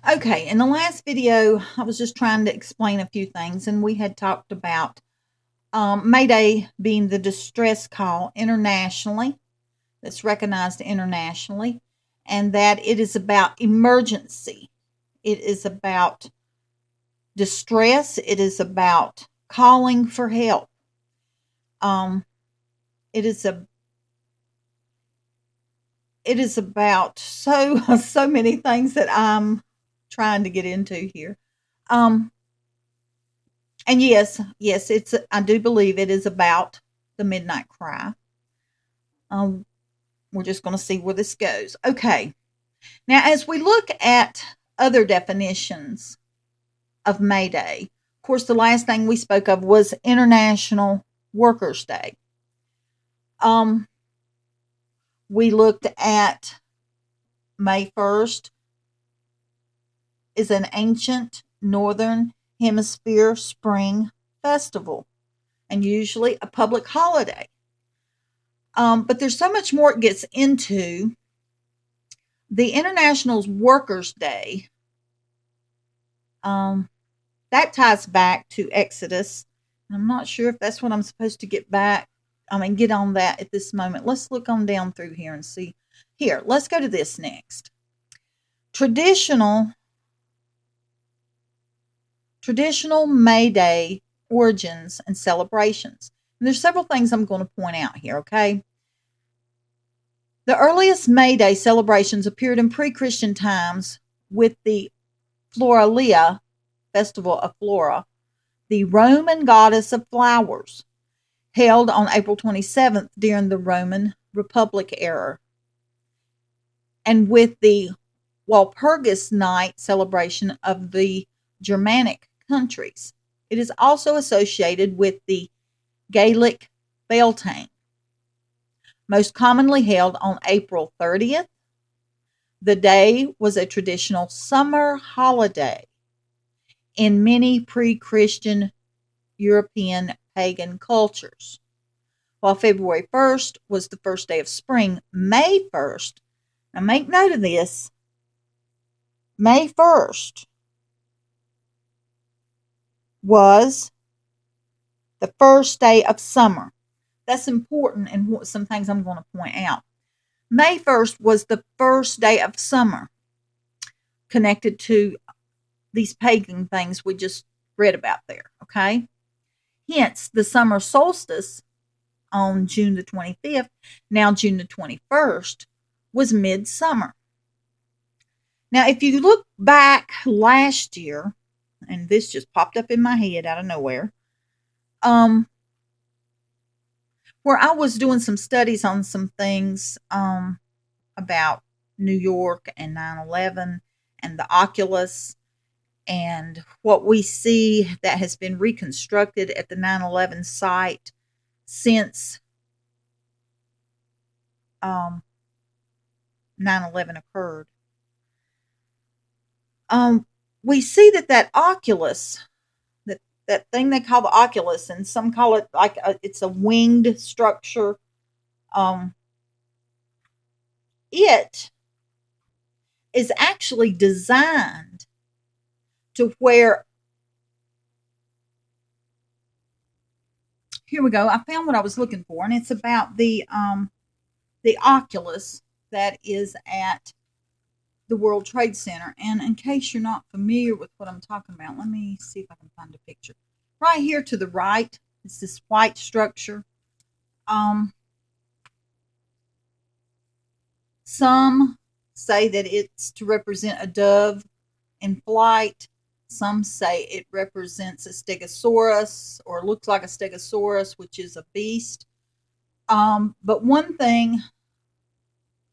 Okay, in the last video, I was just trying to explain a few things, and we had talked about May Day being the distress call internationally, that's recognized internationally, and that it is about emergency. It is about distress. It is about calling for help. Um, it is a it is about so many things that I'm trying to get into here. Um, and yes, I do believe it is about the midnight cry. Um, we're just going to see where this goes. Okay. Now, as we look at other definitions of May Day, of course, the last thing we spoke of was International Workers' Day. Um, we looked at May 1st is an ancient northern hemisphere spring festival and usually a public holiday. But there's so much more it gets into. The International Workers' Day, that ties back to Exodus. I'm not sure if that's what I'm supposed to get on that at this moment. Let's look on down through here and see. Here, let's go to this next. Traditional May Day origins and celebrations. And there's several things I'm going to point out here, okay? The earliest May Day celebrations appeared in pre-Christian times with the Floralia, Festival of Flora, the Roman goddess of flowers, held on April 27th during the Roman Republic era, and with the Walpurgis Night celebration of the Germanic countries. It is also associated with the Gaelic Beltane, most commonly held on April 30th. The day was a traditional summer holiday in many pre-Christian European pagan cultures. While February 1st was the first day of spring, May 1st, now make note of this, May 1st was the first day of summer. That's important and some things I'm going to point out. May 1st was the first day of summer connected to these pagan things we just read about there, okay? Hence, the summer solstice on June the 25th, now June the 21st, was midsummer. Now, if you look back last year, and this just popped up in my head out of nowhere, where I was doing some studies on some things about New York and 9/11 and the Oculus and what we see that has been reconstructed at the 9/11 site since 9/11 occurred. We see that Oculus, that thing they call the Oculus, and some call it like it's a winged structure. It is actually designed to where, here we go. I found what I was looking for, and it's about the Oculus that is at the World Trade Center. And in case you're not familiar with what I'm talking about, let me see if I can find a picture. Right here to the right, it's this white structure. Some say that it's to represent a dove in flight. Some say it represents a stegosaurus, or looks like a stegosaurus, which is a beast. But one thing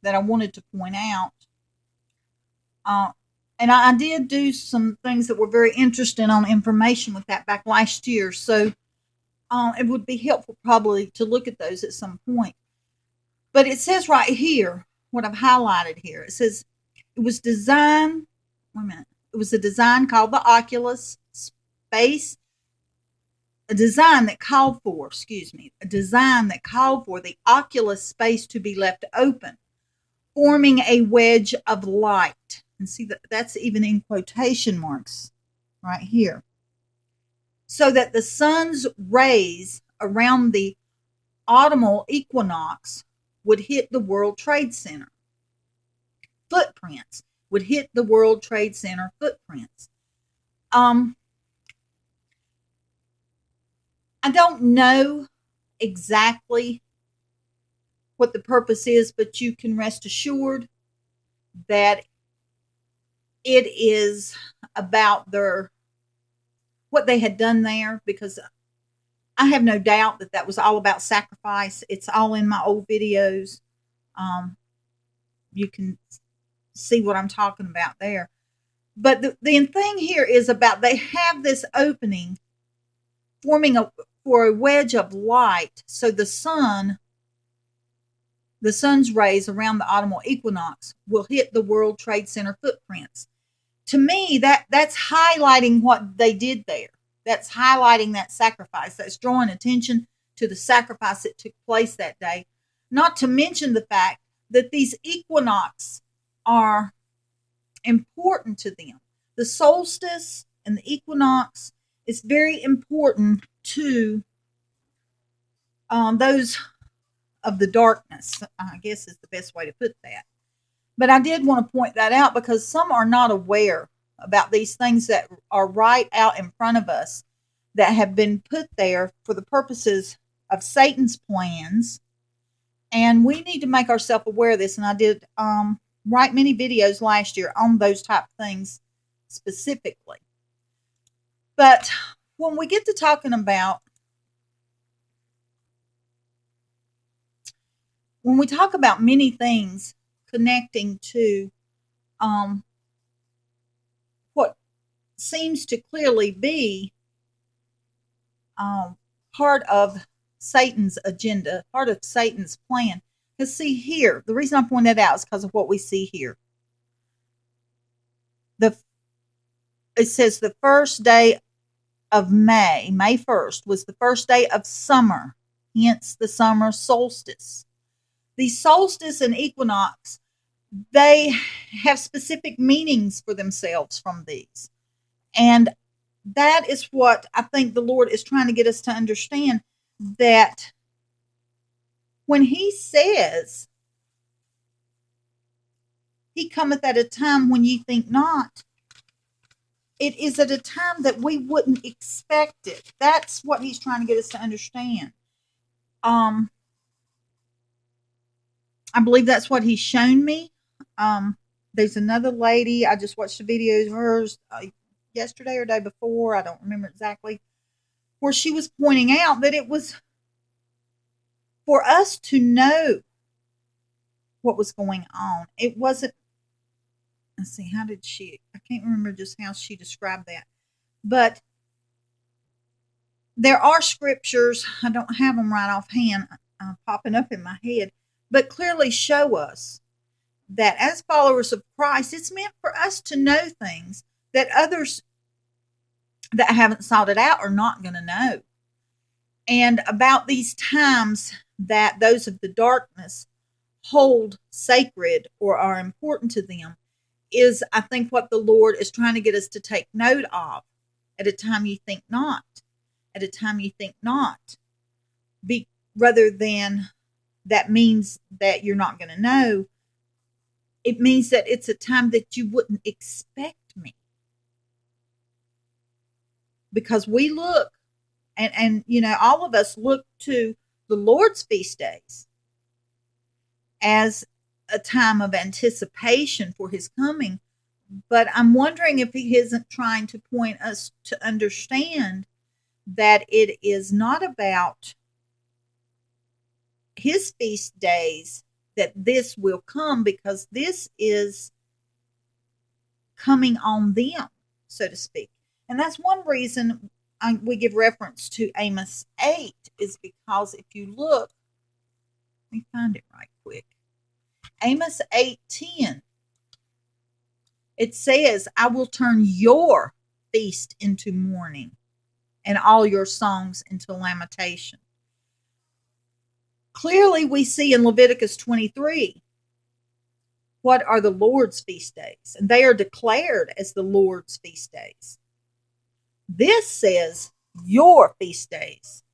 that I wanted to point out, and I did do some things that were very interesting on information with that back last year, so it would be helpful probably to look at those at some point. But it says right here, what I've highlighted here, it says it was designed, wait a minute, it was a design called the Oculus Space, a design that called for the Oculus space to be left open, forming a wedge of light And see that that's even in quotation marks right here. So that the sun's rays around the autumnal equinox would hit the World Trade Center. Footprints would hit the World Trade Center footprints. I don't know exactly what the purpose is, but you can rest assured that it is about what they had done there, because I have no doubt that that was all about sacrifice. It's all in my old videos. You can see what I'm talking about there. But the thing here is about they have this opening forming for a wedge of light, so the sun's rays around the autumnal equinox will hit the World Trade Center footprints. To me, that's highlighting what they did there. That's highlighting that sacrifice. That's drawing attention to the sacrifice that took place that day. Not to mention the fact that these equinox are important to them. The solstice and the equinox is very important to those of the darkness, I guess is the best way to put that. But I did want to point that out because some are not aware about these things that are right out in front of us that have been put there for the purposes of Satan's plans. And we need to make ourselves aware of this. And I did write many videos last year on those type of things specifically. But when we get to talking about, when we talk about many things connecting to what seems to clearly be part of Satan's agenda, part of Satan's plan. Because see here, the reason I point that out is because of what we see here. It says the first day of May 1st, was the first day of summer, hence the summer solstice. The solstice and equinox, they have specific meanings for themselves from these. And that is what I think the Lord is trying to get us to understand, that when he says, he cometh at a time when ye think not, it is at a time that we wouldn't expect it. That's what he's trying to get us to understand. I believe that's what he's shown me. There's another lady, I just watched a video of hers yesterday or day before, I don't remember exactly, where she was pointing out that it was for us to know what was going on. It wasn't, let's see, how did she, I can't remember just how she described that. But there are scriptures, I don't have them right offhand, popping up in my head, but clearly show us that as followers of Christ, it's meant for us to know things that others that haven't sought it out are not going to know. And about these times that those of the darkness hold sacred or are important to them is, I think, what the Lord is trying to get us to take note of. At a time you think not. At a time you think not. Rather than that means that you're not going to know. It means that it's a time that you wouldn't expect me. Because we look, and you know, all of us look to the Lord's feast days as a time of anticipation for his coming. But I'm wondering if he isn't trying to point us to understand that it is not about his feast days that this will come, because this is coming on them, so to speak. And that's one reason we give reference to Amos 8, is because if you look, let me find it right quick. Amos 8:10, it says, I will turn your feast into mourning and all your songs into lamentation. Clearly, we see in Leviticus 23 what are the Lord's feast days, and they are declared as the Lord's feast days. This says your feast days.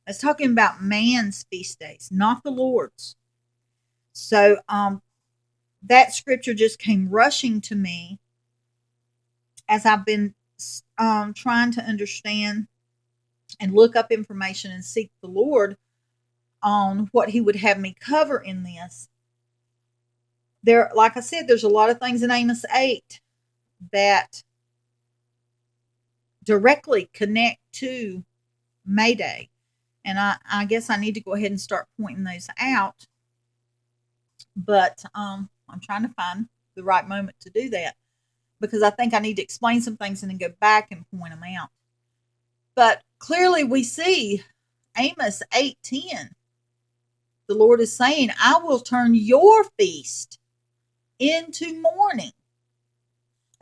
It's talking about man's feast days, not the Lord's. So that scripture just came rushing to me as I've been trying to understand and look up information and seek the Lord on what He would have me cover in this. There, like I said, there's a lot of things in Amos 8 that directly connect to May Day. And I guess I need to go ahead and start pointing those out. But I'm trying to find the right moment to do that, because I think I need to explain some things and then go back and point them out. But clearly we see Amos 8:10. The Lord is saying, I will turn your feast into mourning.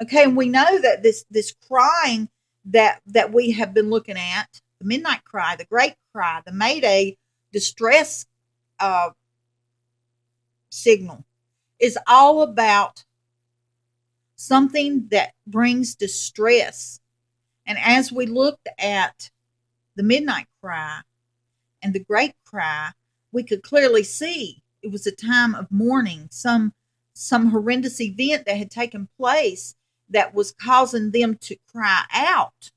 Okay, and we know that this crying that we have been looking at, the midnight cry, the great cry, the May Day distress signal, is all about something that brings distress. And as we looked at the midnight cry and the great cry, we could clearly see it was a time of mourning, some horrendous event that had taken place that was causing them to cry out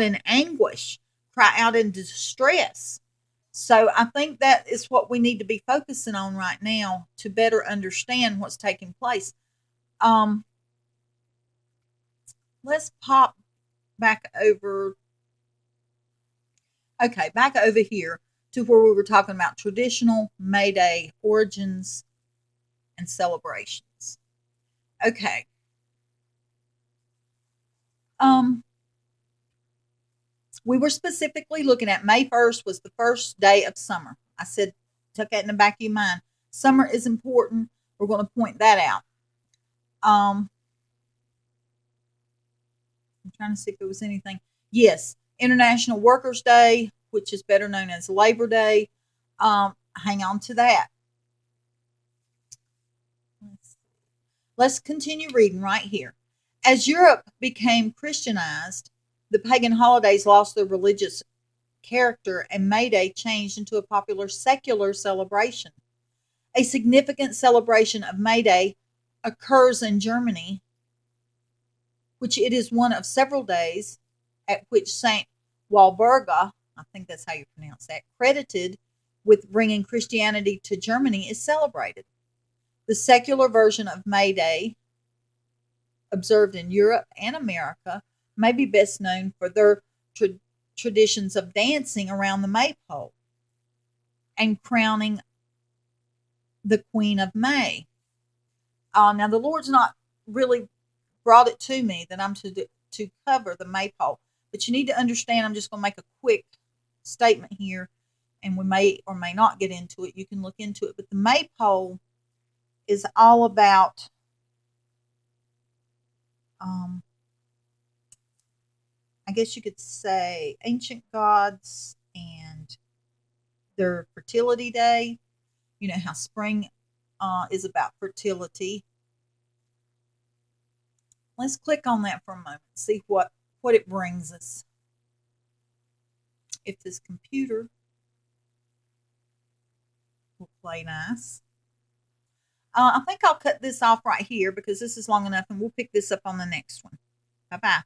in anguish, cry out in distress. So I think that is what we need to be focusing on right now to better understand what's taking place. Let's pop back over. Okay, back over here to where we were talking about traditional May Day origins and celebrations. Okay. We were specifically looking at May 1st was the first day of summer. I said, tuck that in the back of your mind. Summer is important. We're going to point that out. I'm trying to see if there was anything. Yes, International Workers' Day, which is better known as Labor Day. Hang on to that. Let's continue reading right here. As Europe became Christianized, the pagan holidays lost their religious character, and May Day changed into a popular secular celebration. A significant celebration of May Day occurs in Germany, which it is one of several days at which Saint Walburga, I think that's how you pronounce that, credited with bringing Christianity to Germany, is celebrated. The secular version of May Day, observed in Europe and America, may be best known for their traditions of dancing around the maypole and crowning the Queen of May. Now, the Lord's not really brought it to me that I'm to cover the maypole, but you need to understand, I'm just going to make a quick statement here, and we may or may not get into it. You can look into it, but the maypole is all about I guess you could say ancient gods and their fertility day. You know how spring is about fertility. Let's click on that for a moment, see what it brings us. If this computer will play nice. I think I'll cut this off right here because this is long enough, and we'll pick this up on the next one. Bye-bye.